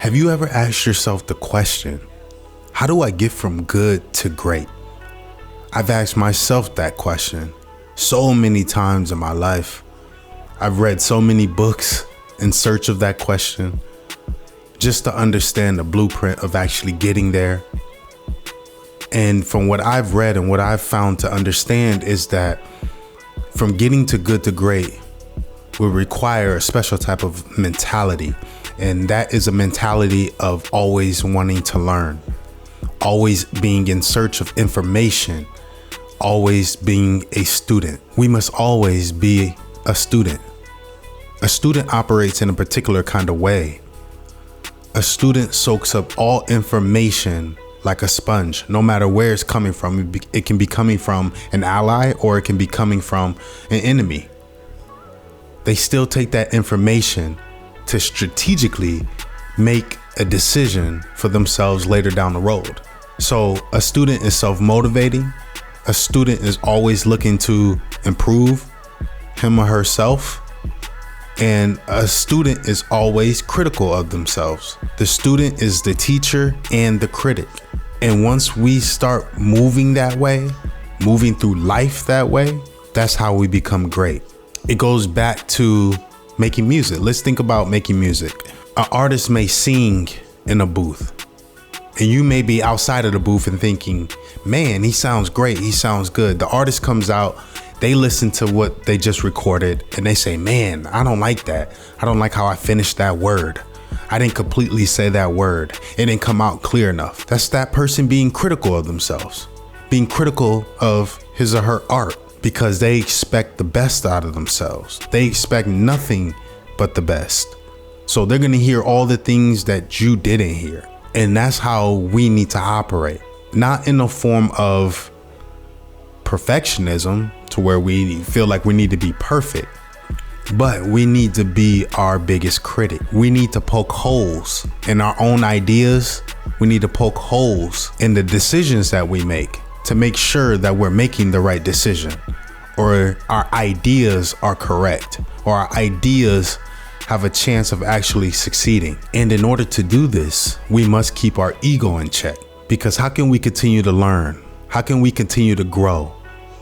Have you ever asked yourself the question, how do I get from good to great? I've asked myself that question so many times in my life. I've read so many books in search of that question, just to understand the blueprint of actually getting there. And from what I've read and what I've found to understand is that from getting to good to great will require a special type of mentality. And that is a mentality of always wanting to learn, always being in search of information, always being a student. We must always be a student. A student operates in a particular kind of way. A student soaks up all information like a sponge, no matter where it's coming from. It can be coming from an ally or it can be coming from an enemy. They still take that information to strategically make a decision for themselves later down the road. So a student is self-motivating. A student is always looking to improve him or herself. And a student is always critical of themselves. The student is the teacher and the critic. And once we start moving that way, moving through life that way, that's how we become great. It goes back to making music. Let's think about making music. An artist may sing in a booth, and you may be outside of the booth and thinking, man, he sounds great. He sounds good. The artist comes out, they listen to what they just recorded, and they say, man, I don't like that. I don't like how I finished that word. I didn't completely say that word. It didn't come out clear enough. That's that person being critical of themselves, being critical of his or her art, because they expect the best out of themselves. They expect nothing but the best. So they're going to hear all the things that you didn't hear. And that's how we need to operate. Not in a form of perfectionism to where we feel like we need to be perfect, but we need to be our biggest critic. We need to poke holes in our own ideas. We need to poke holes in the decisions that we make to make sure that we're making the right decision, or our ideas are correct, or our ideas have a chance of actually succeeding. And in order to do this, we must keep our ego in check, because how can we continue to learn? How can we continue to grow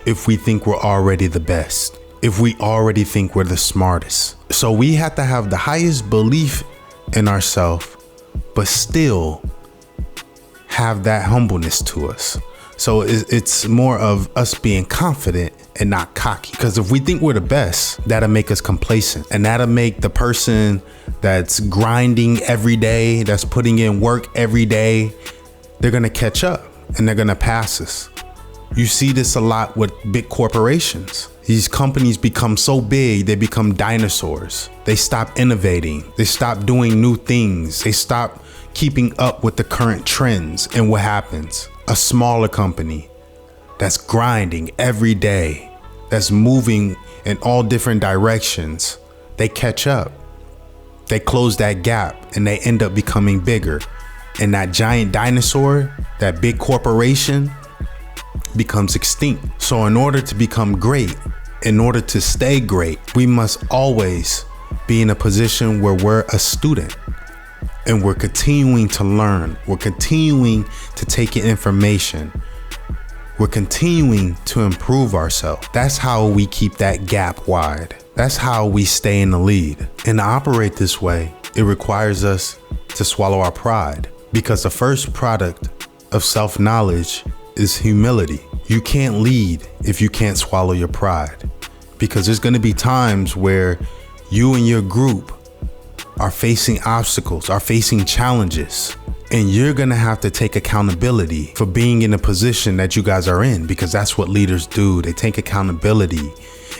if we think we're already the best? If we already think we're the smartest? So we have to have the highest belief in ourselves, but still have that humbleness to us. So it's more of us being confident and not cocky. Because if we think we're the best, that'll make us complacent. And that'll make the person that's grinding every day, that's putting in work every day, they're gonna catch up and they're gonna pass us. You see this a lot with big corporations. These companies become so big, they become dinosaurs. They stop innovating. They stop doing new things. They stop keeping up with the current trends. And what happens? A smaller company that's grinding every day, that's moving in all different directions, they catch up. They close that gap and they end up becoming bigger. And that giant dinosaur, that big corporation, becomes extinct. So in order to become great, in order to stay great, we must always be in a position where we're a student and we're continuing to learn. We're continuing to take in information. We're continuing to improve ourselves. That's how we keep that gap wide. That's how we stay in the lead. And to operate this way, it requires us to swallow our pride, because the first product of self-knowledge is humility. You can't lead if you can't swallow your pride, because there's going to be times where you and your group are facing obstacles, are facing challenges, and you're going to have to take accountability for being in the position that you guys are in, because that's what leaders do. They take accountability,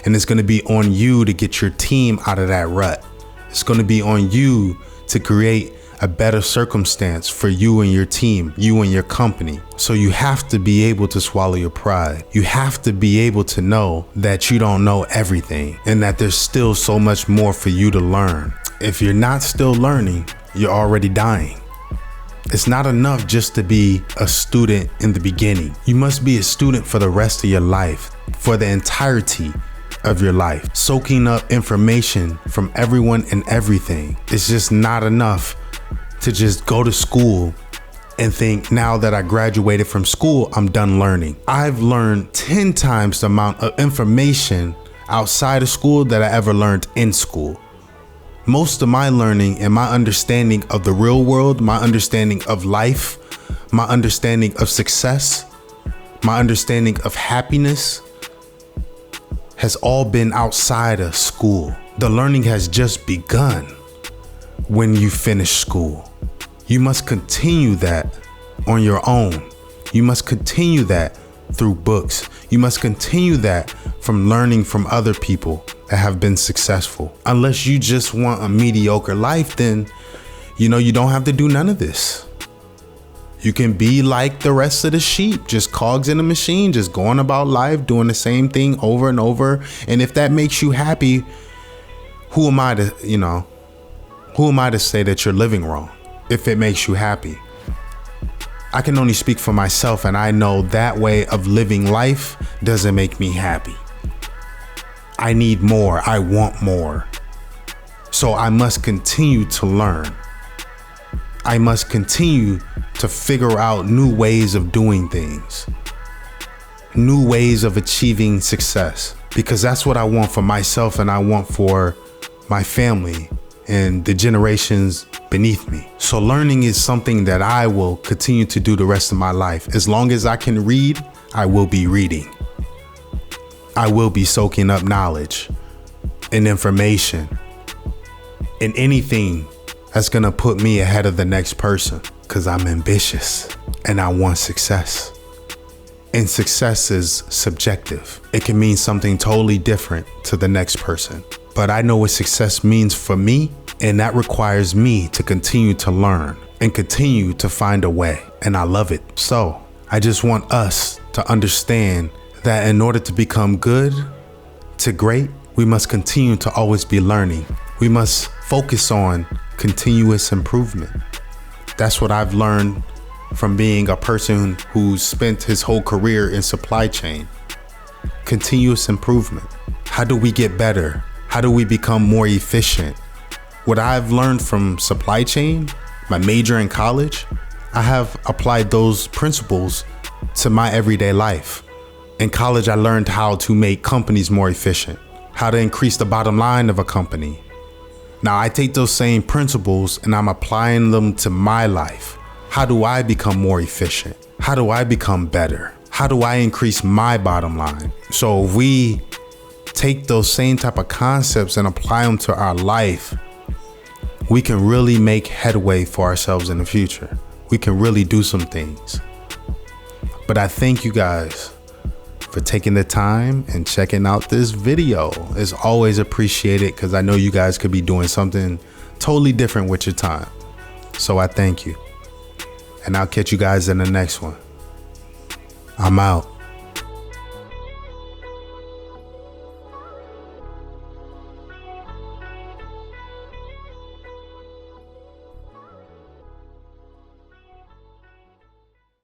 and it's going to be on you to get your team out of that rut. It's going to be on you to create a better circumstance for you and your team, you and your company. So you have to be able to swallow your pride. You have to be able to know that you don't know everything and that there's still so much more for you to learn. If you're not still learning, you're already dying. It's not enough just to be a student in the beginning. You must be a student for the rest of your life, for the entirety of your life, soaking up information from everyone and everything. It's just not enough to just go to school and think, now that I graduated from school, I'm done learning. I've learned 10 times the amount of information outside of school that I ever learned in school. Most of my learning and my understanding of the real world, my understanding of life, my understanding of success, my understanding of happiness has all been outside of school. The learning has just begun when you finish school. You must continue that on your own. You must continue that through books. You must continue that from learning from other people that have been successful. Unless you just want a mediocre life, then you don't have to do none of this. You can be like the rest of the sheep, just cogs in a machine, just going about life, doing the same thing over and over. And if that makes you happy, who am I to say that you're living wrong if it makes you happy? I can only speak for myself, and I know that way of living life doesn't make me happy. I need more. I want more. So I must continue to learn. I must continue to figure out new ways of doing things, new ways of achieving success, because that's what I want for myself and I want for my family and the generations beneath me. So learning is something that I will continue to do the rest of my life. As long as I can read, I will be reading. I will be soaking up knowledge and information and anything that's gonna put me ahead of the next person, because I'm ambitious and I want success. And success is subjective. It can mean something totally different to the next person. But I know what success means for me, and that requires me to continue to learn and continue to find a way. And I love it. So I just want us to understand that in order to become good to great, we must continue to always be learning. We must focus on continuous improvement. That's what I've learned from being a person who's spent his whole career in supply chain. Continuous improvement. How do we get better? How do we become more efficient? What I've learned from supply chain, my major in college, I have applied those principles to my everyday life. In college, I learned how to make companies more efficient, how to increase the bottom line of a company. Now I take those same principles and I'm applying them to my life. How do I become more efficient? How do I become better? How do I increase my bottom line? So if we take those same type of concepts and apply them to our life, we can really make headway for ourselves in the future. We can really do some things. But I thank you guys for taking the time and checking out this video. It's always appreciated because I know you guys could be doing something totally different with your time. So I thank you. And I'll catch you guys in the next one. I'm out.